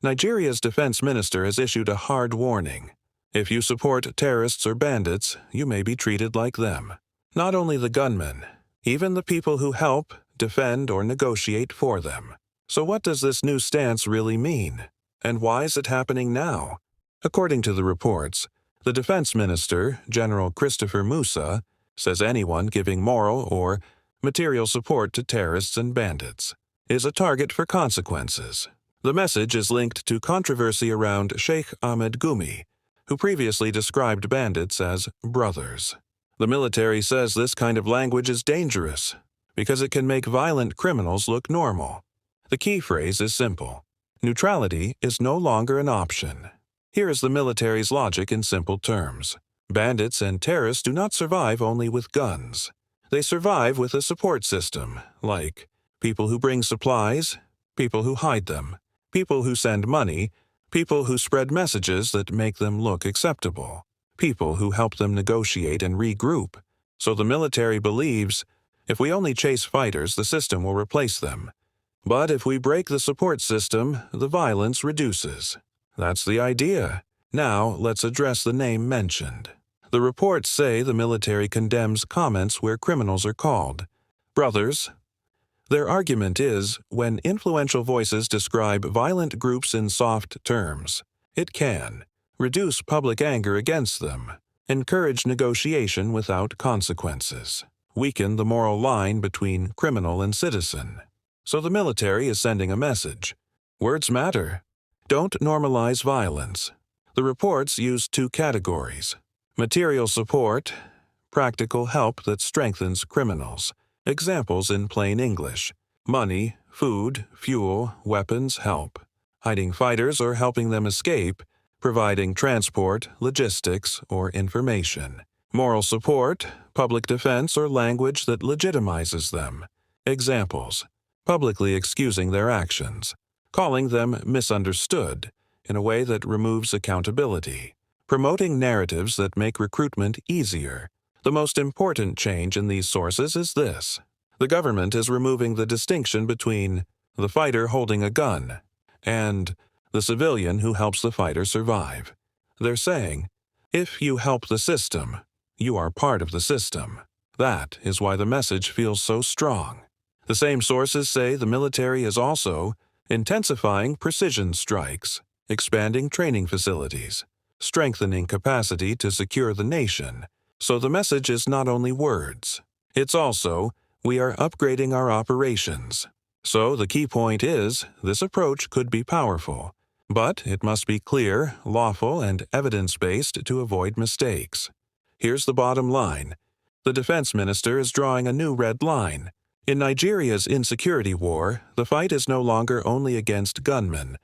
Nigeria's defense minister has issued a hard warning. If you support terrorists or bandits, you may be treated like them. Not only the gunmen, even the people who help, defend, or negotiate for them. So what does this new stance really mean? And why is it happening now? According to the reports, the defense minister, General Christopher Musa, says anyone giving moral or material support to terrorists and bandits is a target for consequences. The message is linked to controversy around Sheikh Ahmed Gumi, who previously described bandits as brothers. The military says this kind of language is dangerous because it can make violent criminals look normal. The key phrase is simple. Neutrality is no longer an option. Here is the military's logic in simple terms. Bandits and terrorists do not survive only with guns. They survive with a support system, like people who bring supplies, people who hide them, people who send money, people who spread messages that make them look acceptable, people who help them negotiate and regroup. So the military believes, if we only chase fighters, the system will replace them. But if we break the support system, the violence reduces. That's the idea. Now, let's address the name mentioned. The reports say the military condemns comments where criminals are called brothers. Their argument is, when influential voices describe violent groups in soft terms, it can reduce public anger against them, encourage negotiation without consequences, weaken the moral line between criminal and citizen. So the military is sending a message. Words matter. Don't normalize violence. The reports use two categories: material support, practical help that strengthens criminals. Examples in plain English: money, food, fuel, weapons, help. Hiding fighters or helping them escape, providing transport, logistics, or information. Moral support, public defense or language that legitimizes them. Examples: publicly excusing their actions, calling them misunderstood in a way that removes accountability, promoting narratives that make recruitment easier. The most important change in these sources is this. The government is removing the distinction between the fighter holding a gun and the civilian who helps the fighter survive. They're saying, if you help the system, you are part of the system. That is why the message feels so strong. The same sources say the military is also intensifying precision strikes, expanding training facilities, strengthening capacity to secure the nation. So the message is not only words. It's also, we are upgrading our operations. So the key point is, this approach could be powerful, but it must be clear, lawful, and evidence-based to avoid mistakes. Here's the bottom line. The defense minister is drawing a new red line. In Nigeria's insecurity war, the fight is no longer only against gunmen,